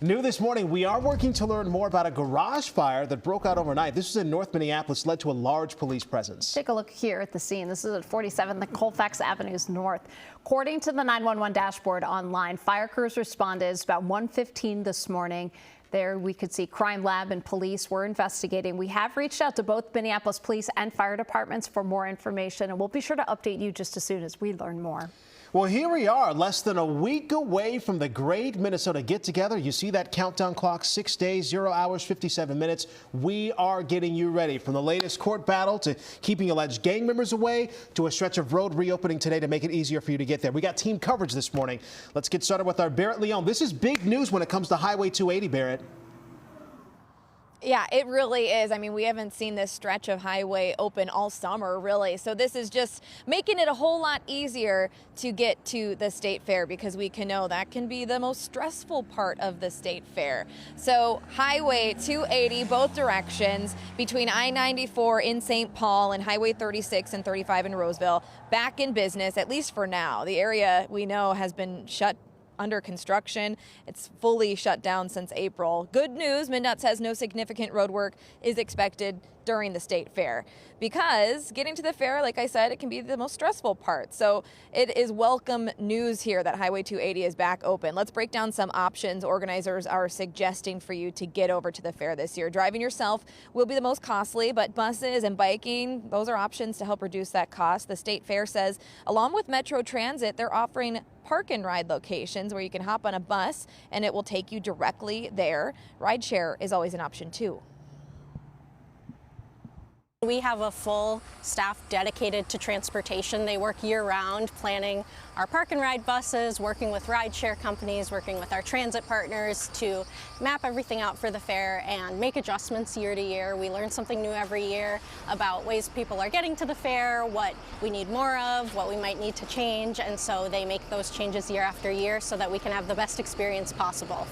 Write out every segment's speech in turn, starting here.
New this morning, we are working to learn more about a garage fire that broke out overnight. This is in North Minneapolis, led to a large police presence. Take a look here at the scene. This is at 47 Colfax Avenues North. According to the 911 dashboard online, fire crews responded about 1:15 this morning. There we could see crime lab and police were investigating. We have reached out to both Minneapolis police and fire departments for more information, and we'll be sure to update you just as soon as we learn more. Well, here we are, less than a week away from the great Minnesota get-together. You see that countdown clock, 6 days, 0 hours, 57 minutes. We are getting you ready, from the latest court battle to keeping alleged gang members away to a stretch of road reopening today to make it easier for you to get there. We got team coverage this morning. Let's get started with our Barrett Leon. This is big news when it comes to Highway 280, Barrett. Yeah, it really is. I mean, we haven't seen this stretch of highway open all summer, really. So this is just making it a whole lot easier to get to the state fair, because we can know that can be the most stressful part of the state fair. So Highway 280, both directions, between I-94 in St. Paul and Highway 36 and 35 in Roseville, back in business, at least for now. The area we know has been shut under construction. It's fully shut down since April. Good news, MnDOT says no significant road work is expected during the state fair, because getting to the fair, like I said, it can be the most stressful part. So it is welcome news here that Highway 280 is back open. Let's break down some options organizers are suggesting for you to get over to the fair this year. Driving yourself will be the most costly, but buses and biking, those are options to help reduce that cost. The state fair says, along with Metro Transit, they're offering park and ride locations where you can hop on a bus and it will take you directly there. Rideshare is always an option too. We have a full staff dedicated to transportation. They work year-round planning our park and ride buses, working with rideshare companies, working with our transit partners to map everything out for the fair and make adjustments year to year. We learn something new every year about ways people are getting to the fair, what we need more of, what we might need to change, and so they make those changes year after year so that we can have the best experience possible.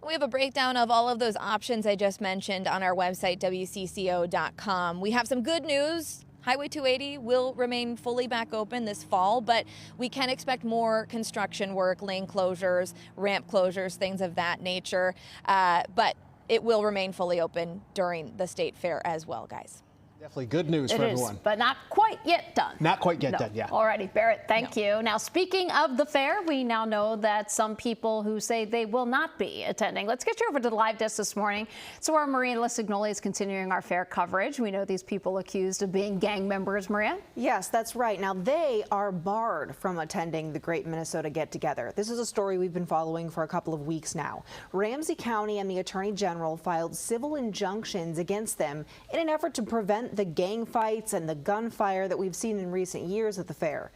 We have a breakdown of all of those options I just mentioned on our website, WCCO.com. We have some good news. Highway 280 will remain fully back open this fall, but we can expect more construction work, lane closures, ramp closures, things of that nature. But it will remain fully open during the state fair as well, guys. Definitely good news for everyone. But not quite yet done. Not quite yet done, yeah. All righty, Barrett, thank you. Now, speaking of the fair, we now know that some people who say they will not be attending. Let's get you over to the live desk this morning. So our Maria Lisignoli is continuing our fair coverage. We know these people accused of being gang members, Maria. Yes, that's right. Now, they are barred from attending the Great Minnesota Get-Together. This is a story we've been following for a couple of weeks now. Ramsey County and the Attorney General filed civil injunctions against them in an effort to prevent the gang fights and the gunfire that we've seen in recent years at the fair.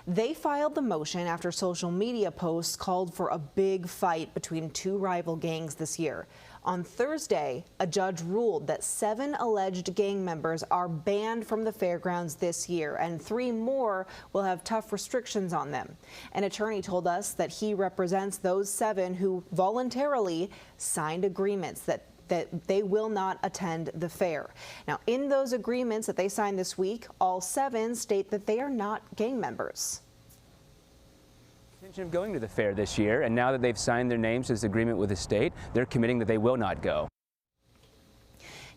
They filed the motion after social media posts called for a big fight between two rival gangs this year. On Thursday, a judge ruled that 7 alleged gang members are banned from the fairgrounds this year, and 3 more will have tough restrictions on them. An attorney told us that he represents those 7 who voluntarily signed agreements that they will not attend the fair. Now, in those agreements that they signed this week, all 7 state that they are not gang members. Intention of going to the fair this year, and now that they've signed their names to this agreement with the state, they're committing that they will not go.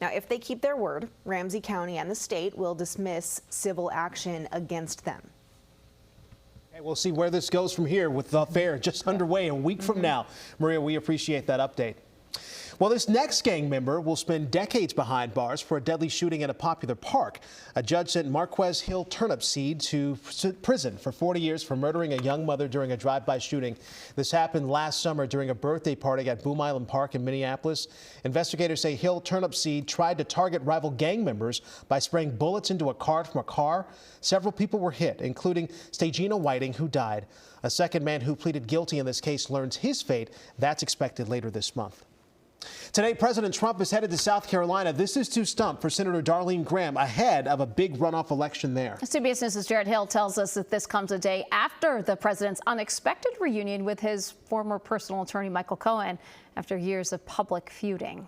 Now, if they keep their word, Ramsey County and the state will dismiss civil action against them. Okay, we'll see where this goes from here with the fair just underway a week from now. Maria, we appreciate that update. Well, this next gang member will spend decades behind bars for a deadly shooting at a popular park. A judge sent Marquez Hill Turnipseed to prison for 40 years for murdering a young mother during a drive-by shooting. This happened last summer during a birthday party at Boom Island Park in Minneapolis. Investigators say Hill Turnipseed tried to target rival gang members by spraying bullets into a cart from a car. Several people were hit, including Stagina Whiting, who died. A second man who pleaded guilty in this case learns his fate. That's expected later this month. Today, President Trump is headed to South Carolina. This is to stump for Senator Darlene Graham ahead of a big runoff election there. CBS News' Jared Hill tells us that this comes a day after the president's unexpected reunion with his former personal attorney, Michael Cohen, after years of public feuding.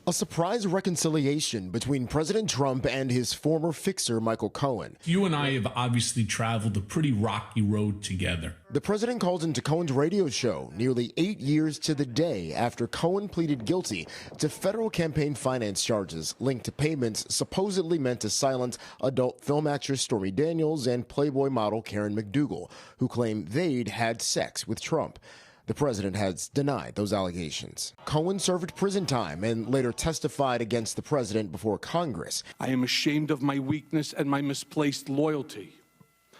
A surprise reconciliation between President Trump and his former fixer, Michael Cohen. You and I have obviously traveled a pretty rocky road together. The president called into Cohen's radio show nearly 8 years to the day after Cohen pleaded guilty to federal campaign finance charges linked to payments supposedly meant to silence adult film actress Stormy Daniels and Playboy model Karen McDougal, who claimed they'd had sex with Trump. The president has denied those allegations. Cohen served prison time and later testified against the president before Congress. I am ashamed of my weakness and my misplaced loyalty,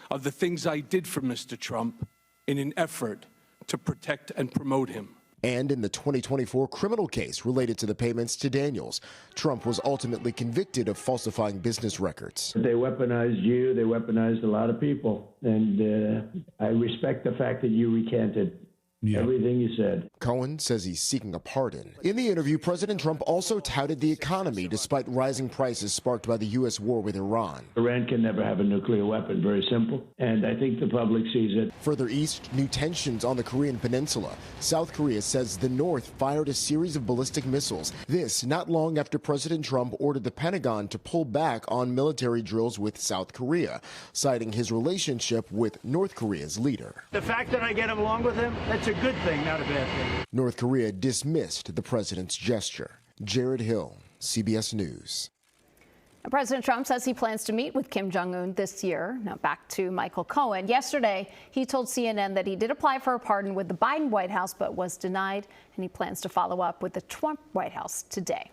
of the things I did for Mr. Trump in an effort to protect and promote him. And in the 2024 criminal case related to the payments to Daniels, Trump was ultimately convicted of falsifying business records. They weaponized you, they weaponized a lot of people, and I respect the fact that you recanted. Yeah. Everything you said. Cohen says he's seeking a pardon. In the interview, President Trump also touted the economy despite rising prices sparked by the U.S. war with Iran. Iran can never have a nuclear weapon, very simple. And I think the public sees it. Further east, new tensions on the Korean peninsula. South Korea says the North fired a series of ballistic missiles. This not long after President Trump ordered the Pentagon to pull back on military drills with South Korea, citing his relationship with North Korea's leader. The fact that I get along with him, that's a good thing, not a bad thing. North Korea dismissed the president's gesture. Jared Hill, CBS News. President Trump says he plans to meet with Kim Jong-un this year. Now back to Michael Cohen. Yesterday, he told CNN that he did apply for a pardon with the Biden White House, but was denied, and he plans to follow up with the Trump White House today.